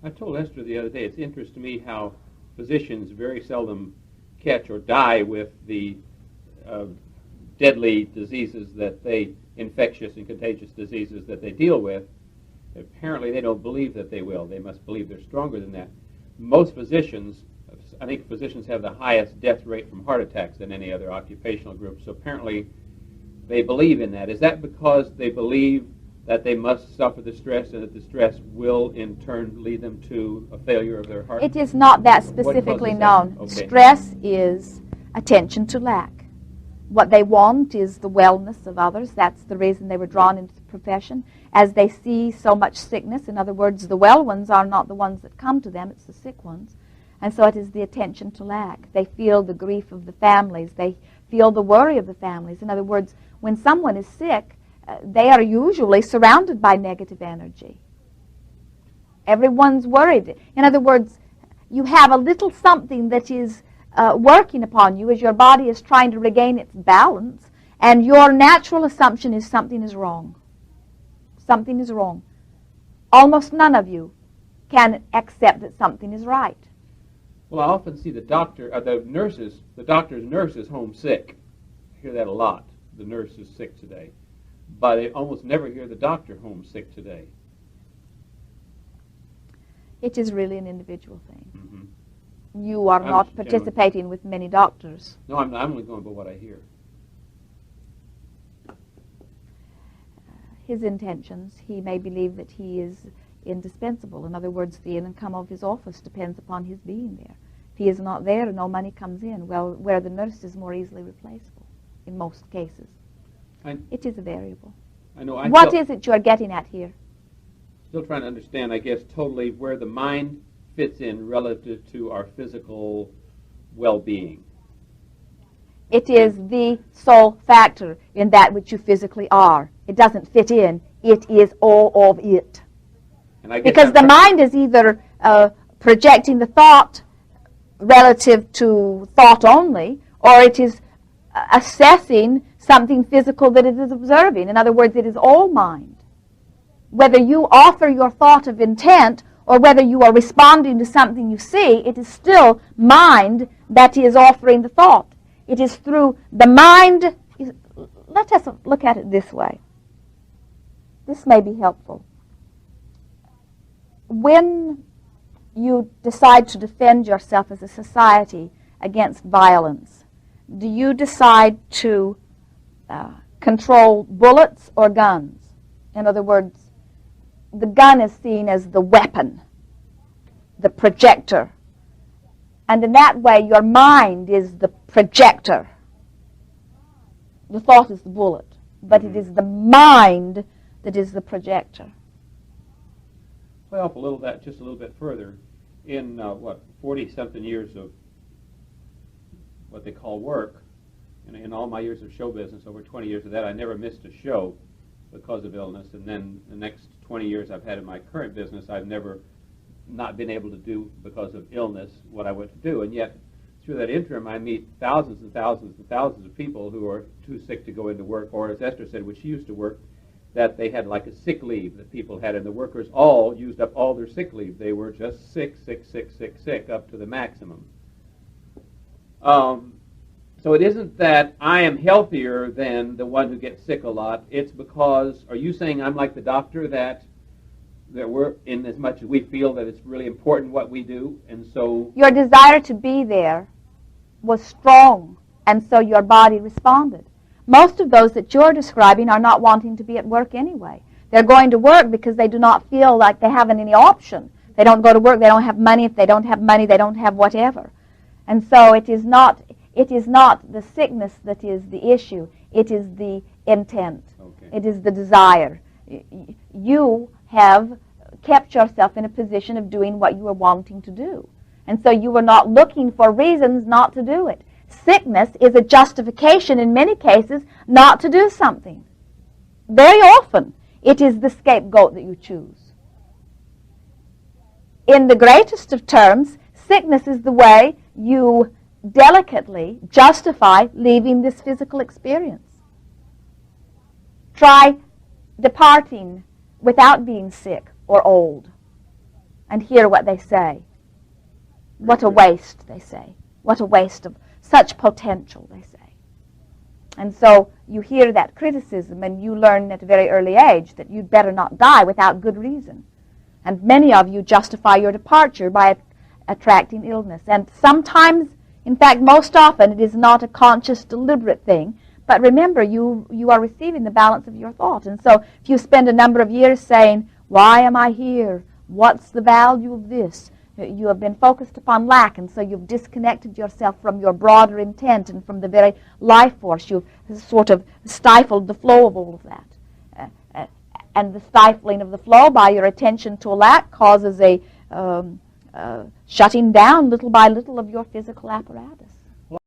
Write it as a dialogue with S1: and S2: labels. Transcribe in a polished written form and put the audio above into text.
S1: I told Esther the other day, it's interesting to me how physicians very seldom catch or die with the deadly diseases infectious and contagious diseases that they deal with. Apparently they don't believe that they will. They must believe they're stronger than that. Most physicians, I think physicians have the highest death rate from heart attacks than any other occupational group, so apparently they believe in that. Is that because they believe that they must suffer the stress and that the stress will in turn lead them to a failure of their heart?
S2: It is not that specifically known. Okay. Stress is attention to lack. What they want is the wellness of others. That's the reason they were drawn into the profession. As they see so much sickness, in other words, the well ones are not the ones that come to them, it's the sick ones. And so it is the attention to lack. They feel the grief of the families. They feel the worry of the families. In other words, when someone is sick, they are usually surrounded by negative energy. Everyone's worried. In other words, you have a little something that is working upon you as your body is trying to regain its balance, and your natural assumption is something is wrong. Something is wrong. Almost none of you can accept that something is right.
S1: Well, I often see the doctor's nurse is homesick. I hear that a lot. The nurse is sick today. But I almost never hear the doctor homesick today.
S2: It is really an individual thing. Mm-hmm. You are not participating with many doctors.
S1: No, I'm only going by what I hear.
S2: His intentions, he may believe that he is indispensable. In other words, the income of his office depends upon his being there. If he is not there, no money comes in. Well, where the nurse is more easily replaceable in most cases. It is a variable.
S1: I know.
S2: What is it you're getting at here?
S1: Still trying to understand, I guess, totally where the mind fits in relative to our physical well-being.
S2: It is the sole factor in that which you physically are. It doesn't fit in. It is all of it. Because the mind is either projecting the thought relative to thought only, or it is assessing something physical that it is observing. In other words, it is all mind. Whether you offer your thought of intent or whether you are responding to something you see, it is still mind that is offering the thought. It is through the mind. Let us look at it this way. This may be helpful. When you decide to defend yourself as a society against violence, do you decide to control bullets or guns? In other words, the gun is seen as the weapon, the projector. And in that way, your mind is the projector. The thought is the bullet, but it is the mind that is the projector.
S1: Play off just a little bit further. In 40-something years of what they call work, and in all my years of show business, over 20 years of that, I never missed a show because of illness. And then the next 20 years I've had in my current business, I've never not been able to do, because of illness, what I want to do. And yet, through that interim, I meet thousands and thousands and thousands of people who are too sick to go into work, or as Esther said, when she used to work, that they had like a sick leave that people had, and the workers all used up all their sick leave. They were just sick up to the maximum. So it isn't that I am healthier than the one who gets sick a lot. It's because, are you saying I'm like the doctor, that we're, in as much as we feel that it's really important what we do, and so...
S2: Your desire to be there was strong, and so your body responded. Most of those that you're describing are not wanting to be at work anyway. They're going to work because they do not feel like they have any option. They don't go to work, they don't have money. If they don't have money, they don't have whatever. And so it is not the sickness that is the issue. It is the intent. Okay. It is the desire. You have kept yourself in a position of doing what you were wanting to do. And so you were not looking for reasons not to do it. Sickness is a justification in many cases not to do something. Very often it is the scapegoat that you choose. In the greatest of terms, sickness is the way you delicately justify leaving this physical experience. Try departing without being sick or old. and hear what they say. What a waste, they say. What a waste of such potential, they say. And so you hear that criticism, and you learn at a very early age that you'd better not die without good reason. And many of you justify your departure by attracting illness. And sometimes, in fact, most often, it is not a conscious, deliberate thing. But remember, you are receiving the balance of your thought. And so if you spend a number of years saying, why am I here? What's the value of this? You have been focused upon lack, and so you've disconnected yourself from your broader intent and from the very life force. You've sort of stifled the flow of all of that. And the stifling of the flow by your attention to lack causes a shutting down little by little of your physical apparatus.